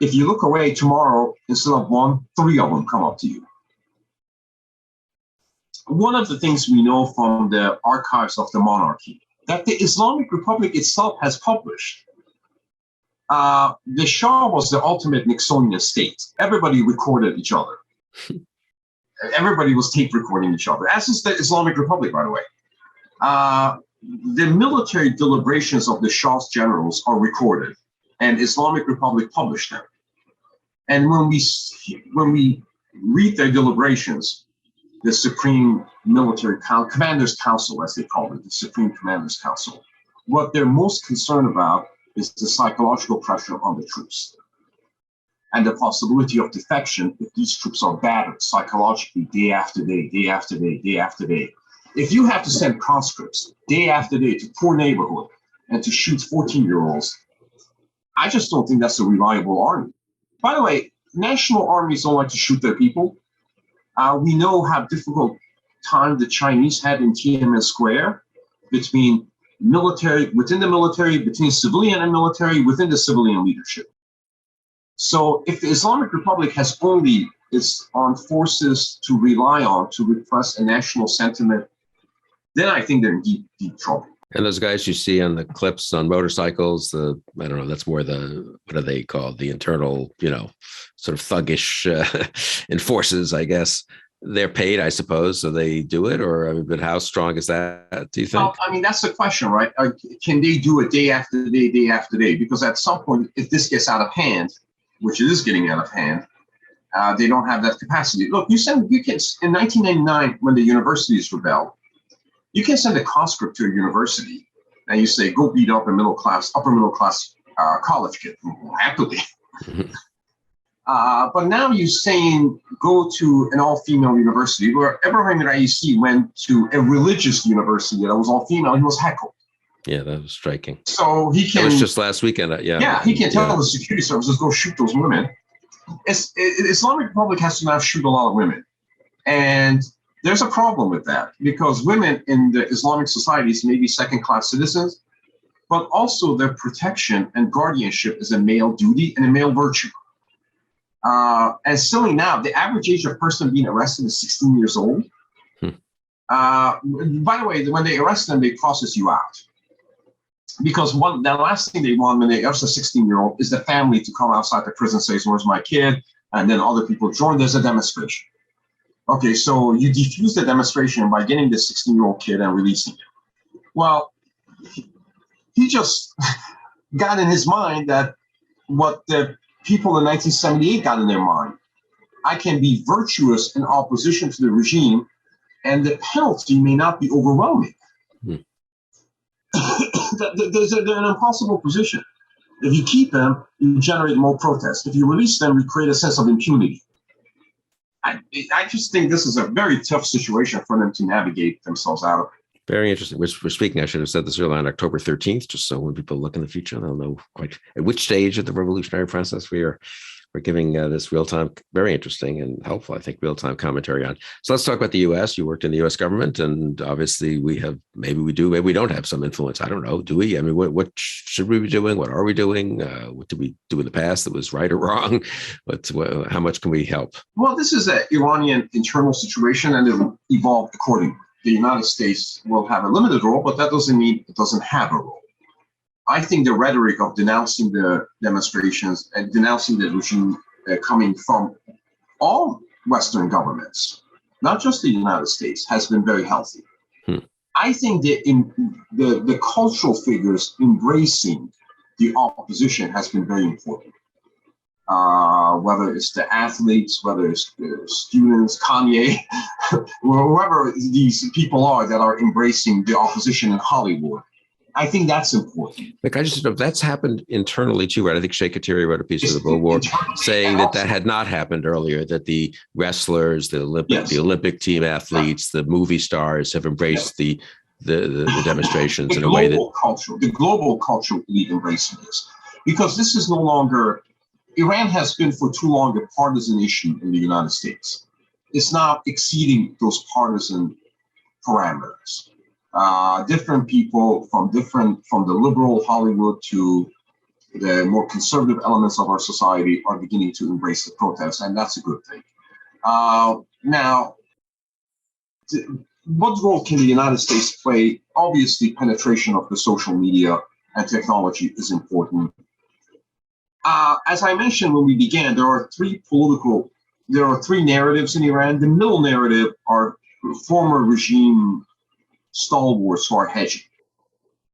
If you look away tomorrow, instead of 1, 3 of them come up to you. One of the things we know from the archives of the monarchy, that the Islamic Republic itself has published. The Shah was the ultimate Nixonian state. Everybody recorded each other. Everybody was tape recording each other, as is the Islamic Republic, by the way. The military deliberations of the Shah's generals are recorded, and Islamic Republic published them. And when we read their deliberations, the Supreme Military Commanders Council, as they call it, the Supreme Commanders Council, what they're most concerned about is the psychological pressure on the troops and the possibility of defection if these troops are battered psychologically day after day, day after day, day after day. If you have to send conscripts day after day to poor neighborhood and to shoot 14-year-olds, I just don't think that's a reliable army. By the way, national armies don't like to shoot their people. We know how difficult time the Chinese had in Tiananmen Square between military, within the military, between civilian and military, within the civilian leadership. So if the Islamic Republic has only its armed forces to rely on to repress a national sentiment, then I think they're in deep, deep trouble. And those guys you see on the clips on motorcycles, I don't know, that's more what are they called? The internal, sort of thuggish enforcers, I guess. They're paid, I suppose, so they do it, but how strong is that, do you think? Well, that's the question, right? Can they do it day after day, day after day? Because at some point, if this gets out of hand, which it is getting out of hand, they don't have that capacity. Look, you can, in 1999, when the universities rebelled, you can send a conscript to a university and you say, go beat up a upper middle class college kid, happily. But now you're saying go to an all-female university, where Ibrahim Raisi went to a religious university that was all-female. He was heckled. Yeah, that was striking. So he can. That was just last weekend. Yeah, he can tell the security services go shoot those women. Islamic Republic has to now shoot a lot of women. And there's a problem with that because women in the Islamic societies may be second-class citizens, but also their protection and guardianship is a male duty and a male virtue. And silly now, the average age of a person being arrested is 16 years old. By the way, when they arrest them, they process you out. Because the last thing they want when they arrest a 16-year-old is the family to come outside the prison and say, "Where's my kid?" And then other people join. There's a demonstration. Okay, so you defuse the demonstration by getting the 16-year-old kid and releasing him. Well, he just got in his mind that what the people in 1978 got in their mind. I can be virtuous in opposition to the regime, and the penalty may not be overwhelming. They're in an impossible position. If you keep them, you generate more protest. If you release them, you create a sense of impunity. I just think this is a very tough situation for them to navigate themselves out of. Very interesting. We're speaking, I should have said this earlier, on October 13th, just so when people look in the future, they'll know quite at which stage of the revolutionary process we're giving this real-time, very interesting and helpful, I think, real-time commentary on. So let's talk about the U.S. You worked in the U.S. government, and obviously we have, maybe we do, maybe we don't have some influence. I don't know. Do we? I mean, what should we be doing? What are we doing? What did we do in the past that was right or wrong? How much can we help? Well, this is an Iranian internal situation, and it will evolve accordingly. The United States will have a limited role, but that doesn't mean it doesn't have a role. I think the rhetoric of denouncing the demonstrations and denouncing the regime coming from all Western governments, not just the United States, has been very healthy. I think the cultural figures embracing the opposition has been very important. Whether it's the athletes, whether it's the students, Kanye, whoever these people are that are embracing the opposition in Hollywood. I think that's important. Like, I just know that's happened internally too, right? I think Shea Kateri wrote a piece of the Bulwark saying that had not happened earlier, that the wrestlers, the Olympic team athletes, the movie stars have embraced the demonstrations in a way that the global culture will be embracing this, because this is no longer, Iran has been for too long a partisan issue in the United States. It's now exceeding those partisan parameters. Different people from the liberal Hollywood to the more conservative elements of our society are beginning to embrace the protests, and that's a good thing. Now, what role can the United States play? Obviously, penetration of the social media and technology is important. As I mentioned when we began, there are three narratives in Iran. The middle narrative are former regime stalwarts who are hedging.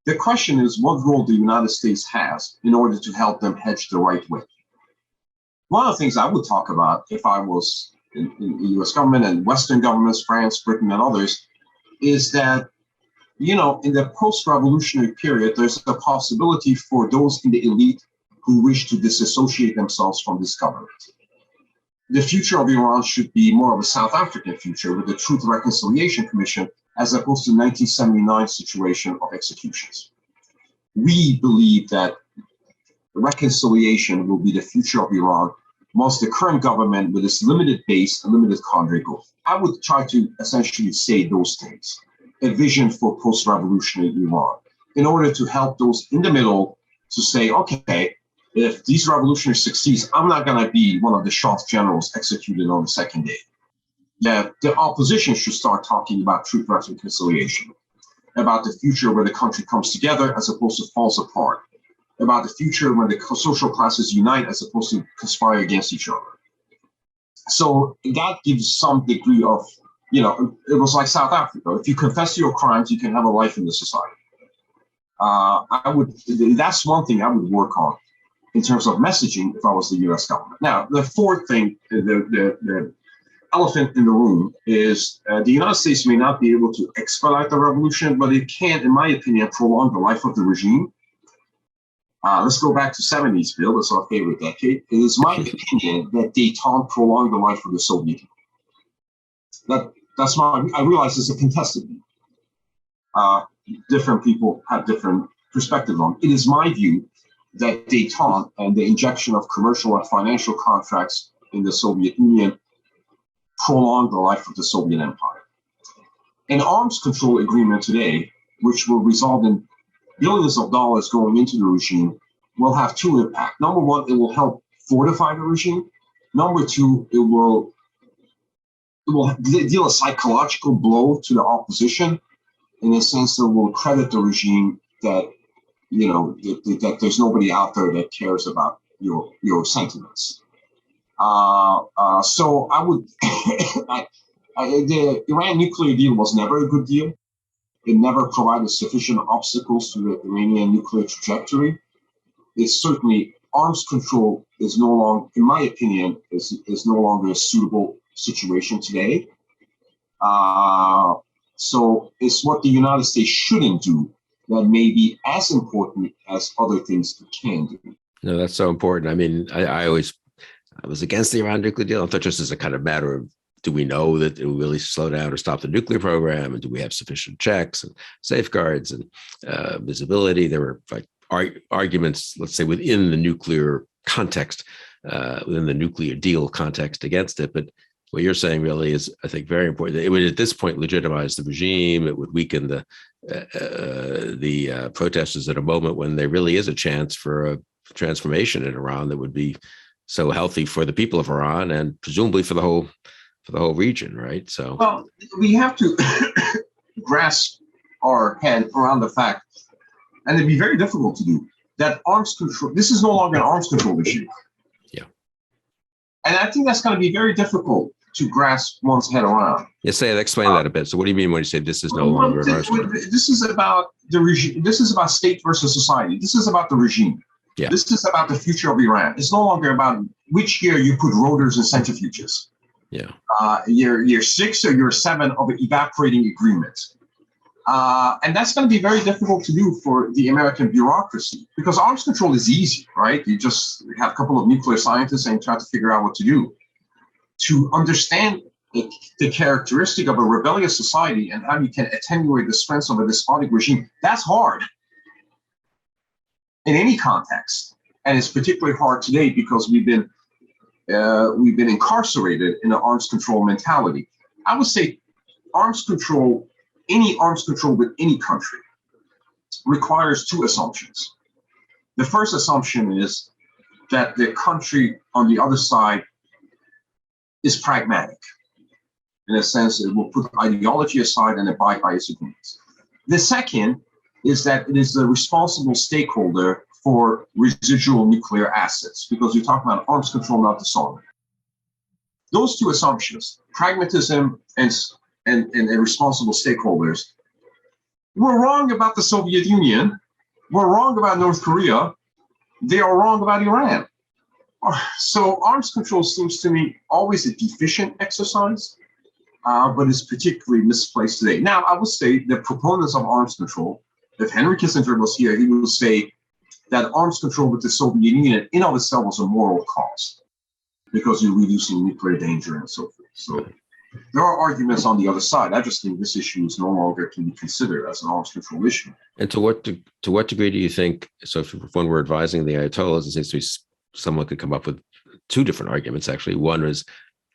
The question is what role the United States has in order to help them hedge the right way. One of the things I would talk about if I was in the US government and Western governments, France, Britain, and others, is that, in the post-revolutionary period, there's a possibility for those in the elite who wish to disassociate themselves from this government. The future of Iran should be more of a South African future with the Truth and Reconciliation Commission, as opposed to the 1979 situation of executions. We believe that reconciliation will be the future of Iran once the current government, with its limited base and limited cadre, goes. I would try to essentially say those things, a vision for post-revolutionary Iran, in order to help those in the middle to say, okay, if these revolutionaries succeed, I'm not going to be one of the Shah's generals executed on the second day. That the opposition should start talking about truth and reconciliation, about the future where the country comes together as opposed to falls apart, about the future where the social classes unite as opposed to conspire against each other. So that gives some degree of, it was like South Africa. If you confess to your crimes, you can have a life in the society. That's one thing I would work on in terms of messaging if I was the U.S. government. Now, the fourth thing, the elephant in the room is the United States may not be able to expedite the revolution, but it can, in my opinion, prolong the life of the regime. Let's go back to 70s, Bill. That's our favorite decade. It is my opinion that détente prolonged the life of the Soviet Union. I realize it's a contested view. Different people have different perspectives on it. It is my view that détente and the injection of commercial and financial contracts in the Soviet Union prolonged the life of the Soviet Empire. An arms control agreement today, which will result in billions of dollars going into the regime, will have two impacts. Number one, it will help fortify the regime. Number two, it will deal a psychological blow to the opposition in a sense that will credit the regime that, that there's nobody out there that cares about your sentiments. So I would, the Iran nuclear deal was never a good deal. It never provided sufficient obstacles to the Iranian nuclear trajectory. It's certainly arms control is no longer, in my opinion, is no longer a suitable situation today. So it's what the United States shouldn't do that may be as important as other things it can do. No, that's so important. I mean, I was against the Iran nuclear deal. I thought just as a kind of matter of, do we know that it will really slow down or stop the nuclear program? And do we have sufficient checks and safeguards and visibility? There were like arguments, let's say, within the nuclear context, within the nuclear deal context against it. But what you're saying really is, I think, very important. It would at this point legitimize the regime. It would weaken the protesters at a moment when there really is a chance for a transformation in Iran that would be so healthy for the people of Iran and presumably for the whole region, right? So, well, we have to grasp our head around the fact, and it'd be very difficult to do, that arms control, this is no longer an arms control issue. Yeah. And I think that's going to be very difficult to grasp one's head around. Yeah, explain that a bit. So what do you mean when you say this is no longer an arms control? This is about the regime. This is about state versus society. This is about the regime. Yeah. This is about the future of Iran. It's no longer about which year you put rotors and centrifuges. Yeah. Year 6 or year 7 of an evaporating agreement. And that's going to be very difficult to do for the American bureaucracy because arms control is easy, right? You just have a couple of nuclear scientists and try to figure out what to do. To understand the characteristic of a rebellious society and how you can attenuate the strengths of a despotic regime, that's hard in any context. And it's particularly hard today because we've been incarcerated in an arms control mentality. I would say arms control, any arms control with any country requires two assumptions. The first assumption is that the country on the other side is pragmatic. In a sense, it will put ideology aside and abide by its agreements. The second is that it is the responsible stakeholder for residual nuclear assets, because you're talking about arms control, not disarmament. Those two assumptions, pragmatism and responsible stakeholders, we're wrong about the Soviet Union, we're wrong about North Korea, they are wrong about Iran. So arms control seems to me always a deficient exercise, but it's particularly misplaced today. Now, I would say the proponents of arms control, if Henry Kissinger was here, he would say that arms control with the Soviet Union in of itself was a moral cause because you're reducing nuclear danger and so forth. So there are arguments on the other side. I just think this issue is no longer can be considered as an arms control issue. And to what degree do you think, so if when we're advising the Ayatollahs, it seems to be someone could come up with two different arguments, actually. One is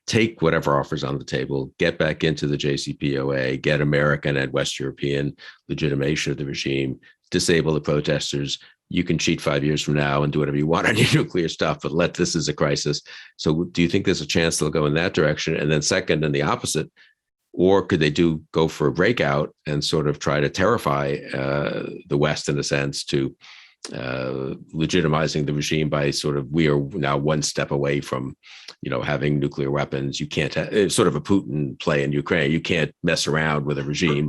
take whatever offers on the table, get back into the JCPOA, get American and West European legitimation of the regime, disable the protesters. You can cheat 5 years from now and do whatever you want on your nuclear stuff, but this is a crisis. So do you think there's a chance they'll go in that direction? And then second, and the opposite, or could they go for a breakout and sort of try to terrify the West in a sense to legitimizing the regime by sort of, we are now one step away from, having nuclear weapons. You can't it's sort of a Putin play in Ukraine. You can't mess around with a regime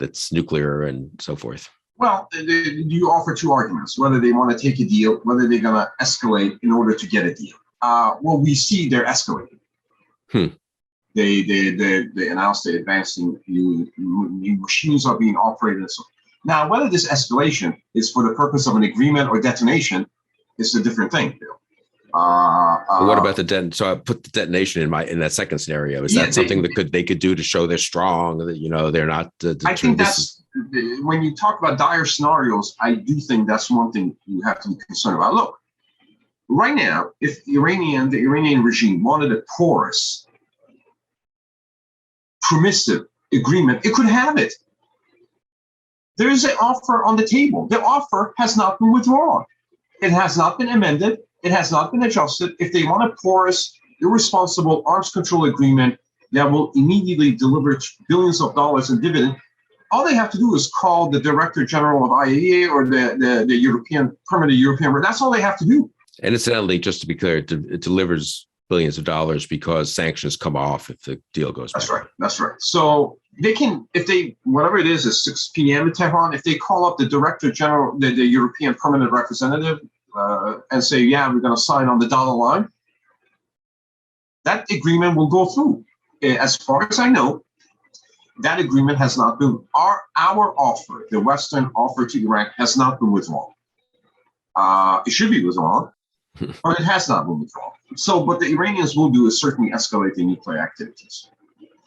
that's nuclear and so forth. Well, you offer two arguments, whether they want to take a deal, whether they're going to escalate in order to get a deal. Well, we see they're escalating. They announced they're advancing, new machines are being operated and so on. Now, whether this escalation is for the purpose of an agreement or detonation is a different thing, Bill. What about the so I put the detonation in that second scenario. Is that something that they could do to show they're strong? That they're not. I think that's when you talk about dire scenarios. I do think that's one thing you have to be concerned about. Look, right now, if the Iranian regime wanted a porous, permissive agreement, it could have it. There is an offer on the table. The offer has not been withdrawn. It has not been amended. It has not been adjusted. If they want a porous, irresponsible arms control agreement that will immediately deliver billions of dollars in dividend, all they have to do is call the Director General of IAEA or the European permanent European. That's all they have to do. And incidentally, just to be clear, it delivers billions of dollars because sanctions come off if the deal goes back. That's right. That's right. So they can, if they, whatever it is, at 6 p.m. in Tehran, if they call up the Director General, the European permanent representative, and say, yeah, we're going to sign on the dotted line, that agreement will go through. As far as I know, that agreement has not been, our offer, the Western offer to Iran, has not been withdrawn. It should be withdrawn, but it has not been withdrawn. So what the Iranians will do is certainly escalate the nuclear activities.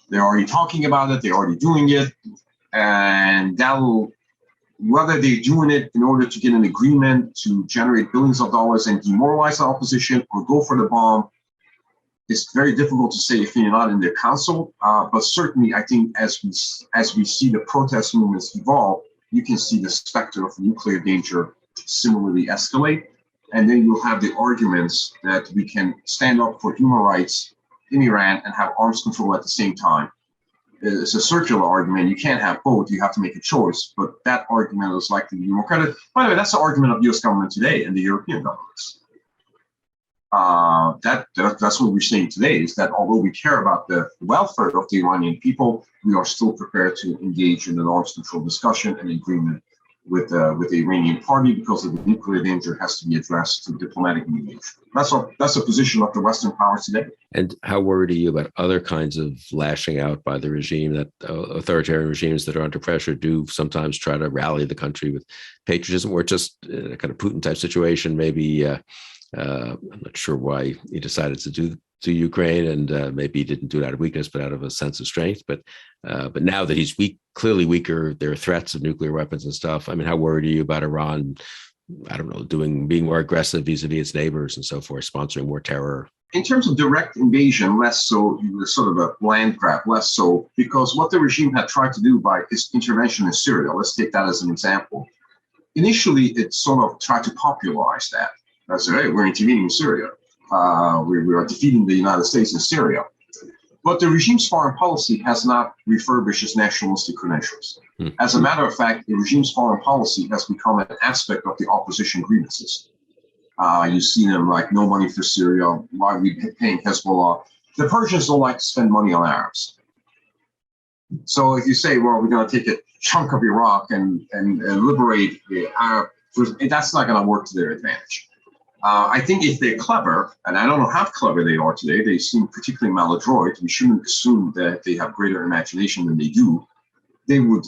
They're already talking about it, they're already doing it, and that will, whether they're doing it in order to get an agreement to generate billions of dollars and demoralize the opposition or go for the bomb, it's very difficult to say if you're not in their council. But certainly, I think as we see the protest movements evolve, you can see the specter of nuclear danger similarly escalate. And then you'll have the arguments that we can stand up for human rights in Iran and have arms control at the same time. It's a circular argument. You can't have both. You have to make a choice. But that argument is likely to be more credible. By the way, that's the argument of the U.S. government today and the European governments. That's what we're saying today, is that although we care about the welfare of the Iranian people, we are still prepared to engage in an arms control discussion and agreement with the Iranian party, because of the nuclear danger has to be addressed through diplomatic mediation. That's the position of the Western powers today. And how worried are you about other kinds of lashing out by the regime, that authoritarian regimes that are under pressure do sometimes try to rally the country with patriotism, or just a kind of Putin type situation? Maybe I'm not sure why he decided to do Ukraine, and maybe he didn't do it out of weakness, but out of a sense of strength. But now that he's clearly weaker, there are threats of nuclear weapons and stuff. I mean, how worried are you about Iran, I don't know, being more aggressive vis-a-vis its neighbors and so forth, sponsoring more terror? In terms of direct invasion, less so, sort of a land grab, less so, because what the regime had tried to do by its intervention in Syria, let's take that as an example. Initially, it sort of tried to popularize that. I said, hey, we're intervening in Syria. We are defeating the United States in Syria. But the regime's foreign policy has not refurbished its nationalistic credentials. As a matter of fact, the regime's foreign policy has become an aspect of the opposition grievances. You see them like, no money for Syria, why are we paying Hezbollah? The Persians don't like to spend money on Arabs. So if you say, well, we're going to take a chunk of Iraq and liberate the Arab, that's not going to work to their advantage. I think if they're clever, and I don't know how clever they are today, they seem particularly maladroit. We shouldn't assume that they have greater imagination than they do. They would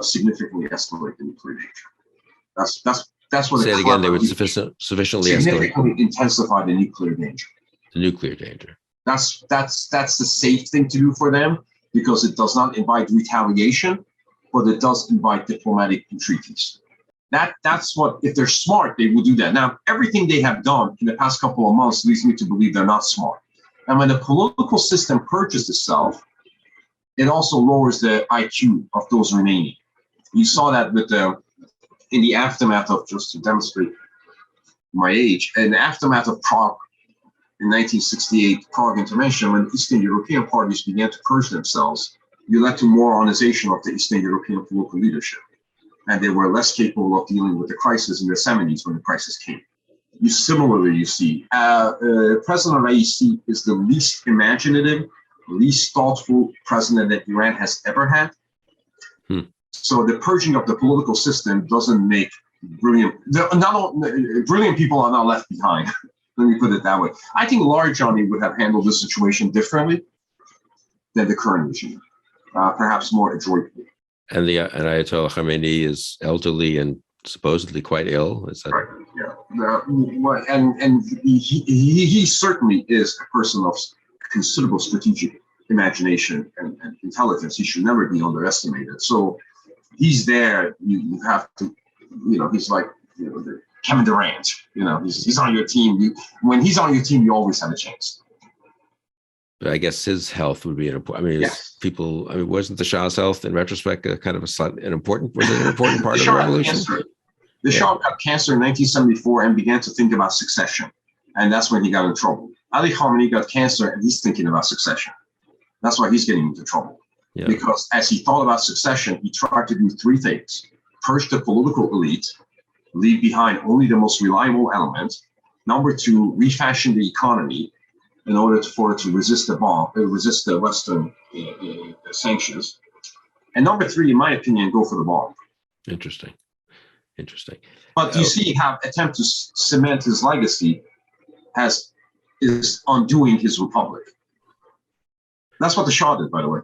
significantly escalate the nuclear danger. That's what. Say it again. They would sufficiently significantly intensify the nuclear danger. The nuclear danger. That's the safe thing to do for them, because it does not invite retaliation, but it does invite diplomatic entreaties. That's what, if they're smart, they will do that. Now, everything they have done in the past couple of months leads me to believe they're not smart. And when the political system purges itself, it also lowers the IQ of those remaining. You saw that in the aftermath of, just to demonstrate my age, in the aftermath of Prague in 1968, Prague intervention, when Eastern European parties began to purge themselves, you led to moralization of the Eastern European political leadership. And they were less capable of dealing with the crisis in the 70s when the crisis came. You see, President Raisi is the least imaginative, least thoughtful president that Iran has ever had. So the purging of the political system doesn't make brilliant people are not left behind. Let me put it that way. I think Larijani would have handled this situation differently than the current regime, perhaps more adroitly. And Ayatollah Khamenei is elderly and supposedly quite ill. Is that right? Yeah, and he certainly is a person of considerable strategic imagination and intelligence. He should never be underestimated. So he's there. You have to, he's like, the Kevin Durant. He's on your team. When he's on your team, you always have a chance. But I guess his health would be an important. I mean, Yes. Wasn't the Shah's health in retrospect was it an important part of the revolution? The Shah got cancer in 1974 and began to think about succession, and that's when he got in trouble. Ali Khamenei got cancer and he's thinking about succession. That's why he's getting into trouble. Yeah. Because as he thought about succession, he tried to do three things: purge the political elite, leave behind only the most reliable element. Number two, refashion the economy in order for it to resist the Western sanctions. And number three, in my opinion, go for the bomb. Interesting. But you see how attempt to cement his legacy is undoing his republic. That's what the Shah did, by the way.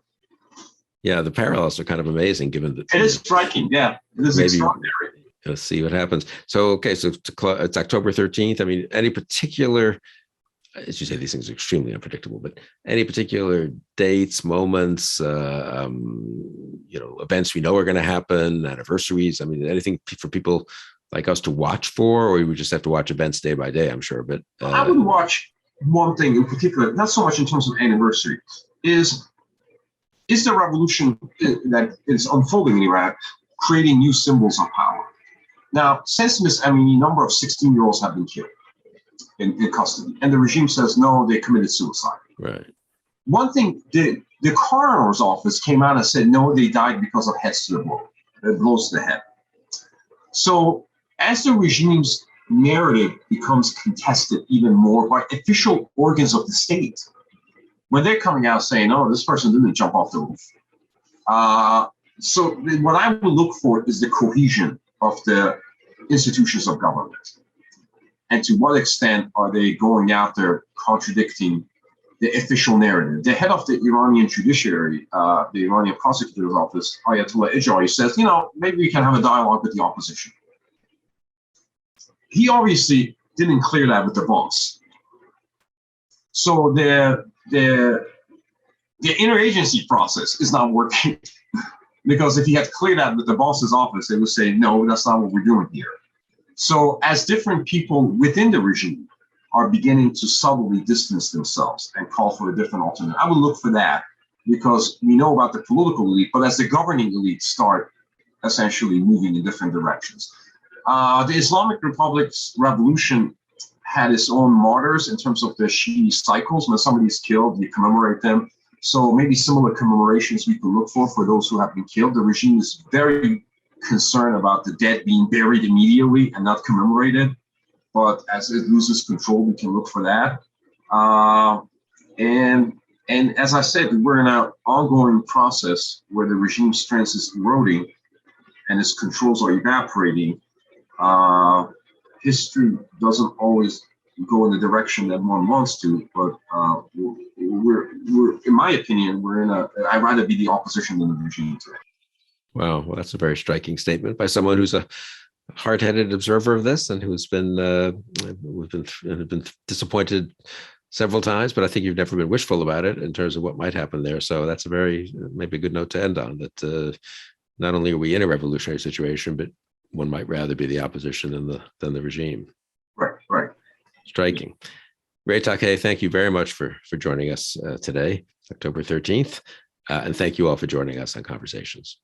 Yeah, the parallels are kind of amazing, given that it is striking. Yeah, it is extraordinary. Let's see what happens. So, okay, so it's October 13th. I mean, any particular, as you say, these things are extremely unpredictable, but any particular dates, moments, events we know are going to happen, anniversaries? I mean, anything for people like us to watch for, or we just have to watch events day by day, I'm sure. But I would watch one thing in particular, not so much in terms of anniversary, is the revolution that is unfolding in Iraq creating new symbols of power. Now, since Mahsa Amini, a number of 16-year-olds have been killed in custody, and the regime says, no, they committed suicide. Right. One thing, the coroner's office came out and said, no, they died because of heads to the blow, blows to the head. So as the regime's narrative becomes contested even more by official organs of the state, when they're coming out saying, oh, this person didn't jump off the roof. So what I would look for is the cohesion of the institutions of government. And to what extent are they going out there contradicting the official narrative? The head of the Iranian judiciary, the Iranian prosecutor's office, Ayatollah Ijari, says, maybe we can have a dialogue with the opposition. He obviously didn't clear that with the boss. So the interagency process is not working. Because if he had cleared that with the boss's office, they would say, no, that's not what we're doing here. So as different people within the regime are beginning to subtly distance themselves and call for a different alternative, I would look for that, because we know about the political elite, but as the governing elite start essentially moving in different directions. The Islamic Republic's revolution had its own martyrs in terms of the Shi'i cycles. When somebody is killed, you commemorate them. So maybe similar commemorations we could look for those who have been killed. The regime is very concerned about the dead being buried immediately and not commemorated. But as it loses control, we can look for that. And as I said, we're in an ongoing process where the regime's strength is eroding and its controls are evaporating. History doesn't always go in the direction that one wants to, but we're in my opinion, I'd rather be the opposition than the regime today. Wow, well, that's a very striking statement by someone who's a hard-headed observer of this and who's been disappointed several times, but I think you've never been wishful about it in terms of what might happen there. So that's maybe a good note to end on, that not only are we in a revolutionary situation, but one might rather be the opposition than the regime. Right. Striking. Ray Takeyh, thank you very much for joining us today, October 13th. And thank you all for joining us on Conversations.